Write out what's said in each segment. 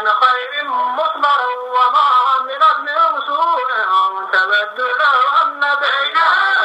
من خير مثمر وما من ابن سوء تبدل أن بينها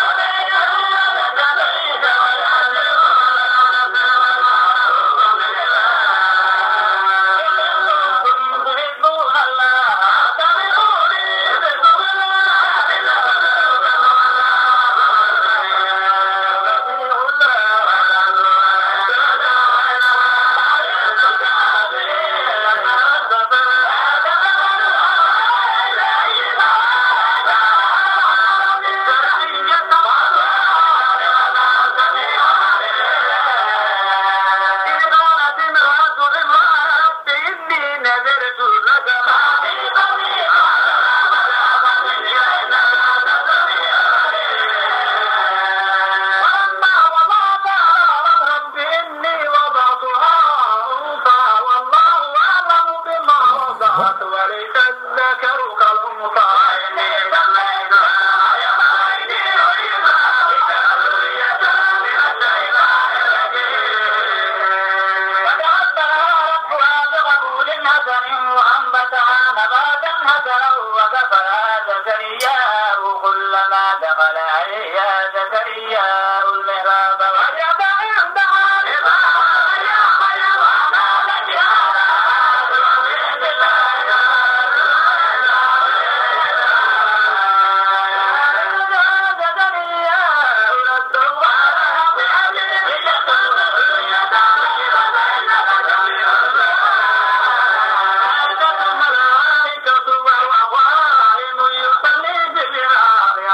وليس الذكر كالأنثى فجعلها ربها بقبول حسن وأنبتها نباتا حسنا وكفلها زكرياء كلما دخل عليها زكرياء المحراب وجد عندها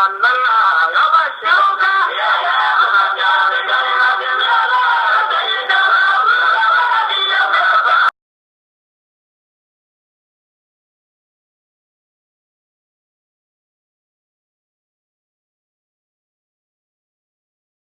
Allah